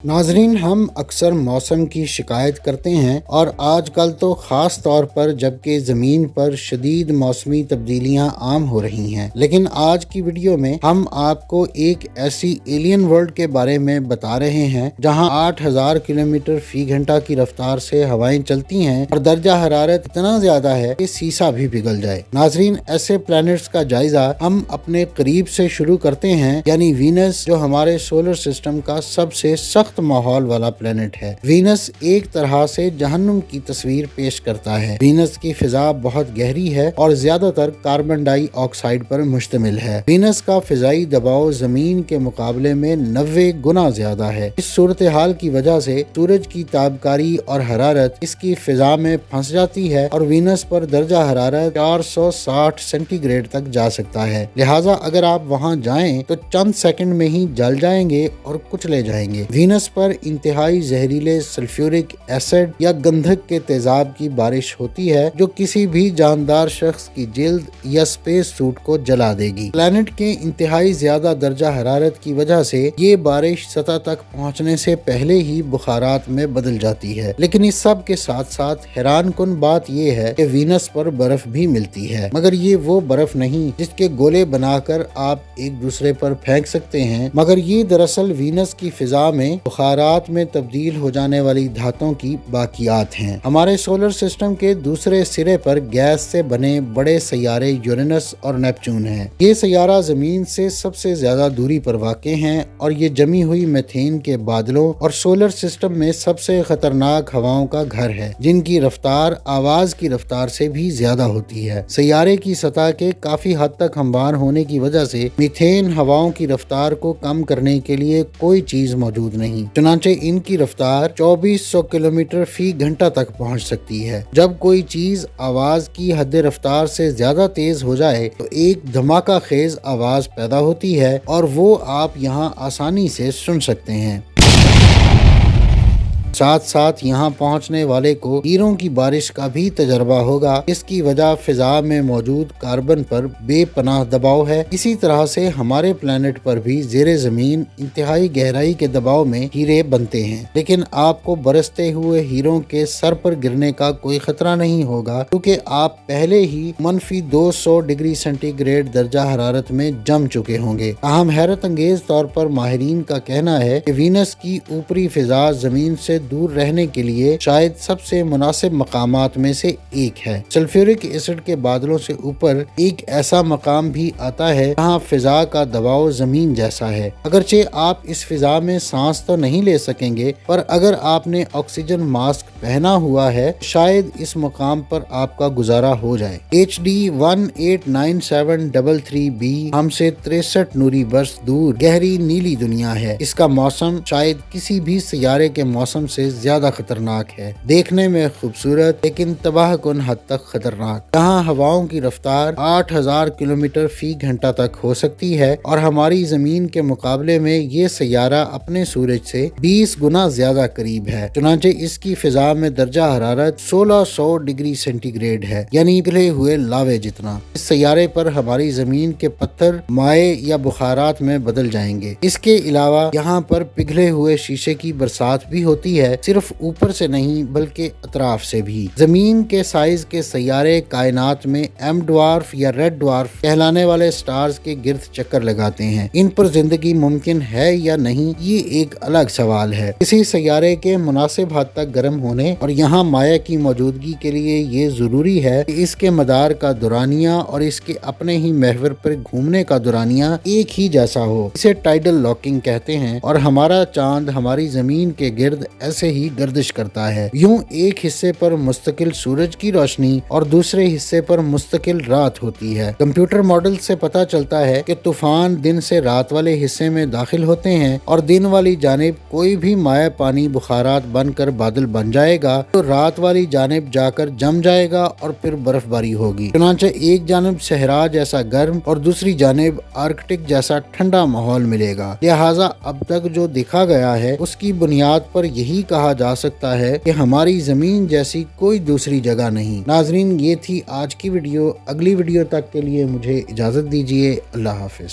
नाजरीन, हम अक्सर मौसम की शिकायत करते हैं और आजकल तो ख़ास तौर पर जबकि ज़मीन पर शदीद मौसमी तब्दीलियां आम हो रही हैं। लेकिन आज की वीडियो में हम आपको एक ऐसी एलियन वर्ल्ड के बारे में बता रहे हैं जहां 8000 किलोमीटर फी घंटा की रफ्तार से हवाएं चलती हैं और दर्जा हरारत इतना ज़्यादा है कि सीसा भी पिघल जाए। नाजरीन, ऐसे प्लैनेट्स का जायजा हम अपने करीब से शुरू करते हैं, यानी वीनस, जो हमारे सोलर सिस्टम का सबसे सख्त माहौल वाला प्लेनेट है। वीनस एक तरह से जहन्नुम की तस्वीर पेश करता है। वीनस की फिजा बहुत गहरी है और ज्यादातर कार्बन डाई ऑक्साइड पर मुश्तमिल है। वीनस का फिजाई दबाव जमीन के मुकाबले में 90 गुना ज्यादा है। इस सूरत हाल की वजह से सूरज की ताबकारी और हरारत इसकी फिजा में फंस जाती है और वीनस पर दर्जा हरारत 460 सेंटीग्रेड तक जा सकता है। लिहाजा अगर आप वहां जाएं तो चंद सेकंड में ही जल जाएंगे और कुचले जाएंगे। वीनस पर इंतहाई जहरीले सल्फ्यूरिक एसिड या गंधक के तेजाब की बारिश होती है जो किसी भी जानदार शख्स की जिल्द या स्पेस सूट को जला देगी। प्लैनेट के इंतहाई ज्यादा दर्जा हरारत की वजह से ये बारिश सतह तक पहुंचने से पहले ही बुखारात में बदल जाती है। लेकिन इस सब के साथ साथ हैरान कुन बात यह है कि वीनस पर बर्फ भी मिलती है, मगर ये वो बर्फ नहीं जिसके गोले बनाकर आप एक दूसरे पर फेंक सकते हैं, मगर ये दरअसल वीनस की फिजा में बुखारात में तब्दील हो जाने वाली धातों की बाकियात हैं। हमारे सोलर सिस्टम के दूसरे सिरे पर गैस से बने बड़े सैयारे यूरेनस और नेपच्यून हैं। ये सैयारा जमीन से सबसे ज्यादा दूरी पर वाक़े हैं और ये जमी हुई मीथेन के बादलों और सोलर सिस्टम में सबसे खतरनाक हवाओं का घर है, जिनकी रफ्तार आवाज की रफ्तार से भी ज्यादा होती है। सैयारे की सतह के काफी हद तक हमवार होने की वजह से मीथेन हवाओं की रफ्तार को कम करने के लिए कोई चीज मौजूद नहीं। चुनांचे इनकी रफ्तार 2400 किलोमीटर फी घंटा तक पहुंच सकती है। जब कोई चीज आवाज की हद रफ्तार से ज्यादा तेज हो जाए तो एक धमाका खेज आवाज पैदा होती है और वो आप यहाँ आसानी से सुन सकते हैं। साथ साथ यहाँ पहुँचने वाले को हीरों की बारिश का भी तजर्बा होगा। इसकी वजह फिजा में मौजूद कार्बन पर बेपनाह दबाव है। इसी तरह से हमारे प्लेनेट पर भी जेरे जमीन इंतहाई गहराई के दबाव में हीरे बनते हैं, लेकिन आपको बरसते हुए हीरों के सर पर गिरने का कोई खतरा नहीं होगा, क्योंकि आप पहले ही -200 डिग्री सेंटीग्रेड दर्जा हरारत में जम चुके होंगे। अहम हैरत अंगेज तौर पर माहिरीन का कहना है कि वीनस की ऊपरी फिजा जमीन से दूर रहने के लिए शायद सबसे मुनासिब मकामात में से एक है। सल्फ्यूरिक एसिड के बादलों से ऊपर एक ऐसा मकाम भी आता है जहाँ फिजा का दबाव जमीन जैसा है। अगरचे आप इस फिजा में सांस तो नहीं ले सकेंगे, पर अगर आपने ऑक्सीजन मास्क पहना हुआ है शायद इस मकाम पर आपका गुजारा हो जाए। HD 189733b हमसे 63 नूरी बरस दूर गहरी नीली दुनिया है। इसका मौसम शायद किसी भी सियारे के मौसम से ज्यादा खतरनाक है। देखने में खूबसूरत लेकिन तबाह कुन हद तक खतरनाक। यहाँ हवाओं की रफ्तार 8000 किलोमीटर फी घंटा तक हो सकती है और हमारी जमीन के मुकाबले में ये सैयारा अपने सूरज से 20 गुना ज्यादा करीब है। चुनांचे इसकी फिजा में दर्जा हरारत 1600 डिग्री सेंटीग्रेड है, यानी पिघले हुए लावे जितना। इस सैयारे पर हमारी जमीन के पत्थर माए या बुखारात में बदल जाएंगे। इसके अलावा यहाँ पर पिघले हुए शीशे की बरसात भी होती है, सिर्फ ऊपर से नहीं बल्कि अतराफ से भी। जमीन के साइज के सैयारे कायनात में एम ड्वार्फ या रेड ड्वार्फ कहलाने वाले स्टार्स के गिर्द चक्कर लगाते हैं। इन पर जिंदगी मुमकिन है या नहीं, ये एक अलग सवाल है। किसी सैयारे के मुनासिब हद तक गर्म होने और यहाँ माया की मौजूदगी के लिए ये जरूरी है कि इसके मदार का दुरानिया और इसके अपने ही महवर पर घूमने का दुरानिया एक ही जैसा हो। इसे टाइडल लॉकिंग कहते हैं और हमारा चांद हमारी जमीन के गिर्द ऐसे ही गर्दिश करता है। यूं एक हिस्से पर मुस्तकिल सूरज की रोशनी और दूसरे हिस्से पर मुस्तकिल रात होती है। कंप्यूटर मॉडल से पता चलता है कि तूफान दिन से रात वाले हिस्से में दाखिल होते हैं और दिन वाली जानिब कोई भी माया पानी बुखारात बनकर बादल बन जाएगा तो रात वाली जानिब जाकर जम जाएगा और फिर बर्फबारी होगी। चुनांचे एक जानिब सहरा जैसा गर्म और दूसरी जानिब आर्कटिक जैसा ठंडा माहौल मिलेगा। लिहाजा अब तक जो देखा गया है उसकी बुनियाद पर यही कहा जा सकता है कि हमारी जमीन जैसी कोई दूसरी जगह नहीं। नाजरीन, ये थी आज की वीडियो। अगली वीडियो तक के लिए मुझे इजाजत दीजिए। अल्लाह हाफिज।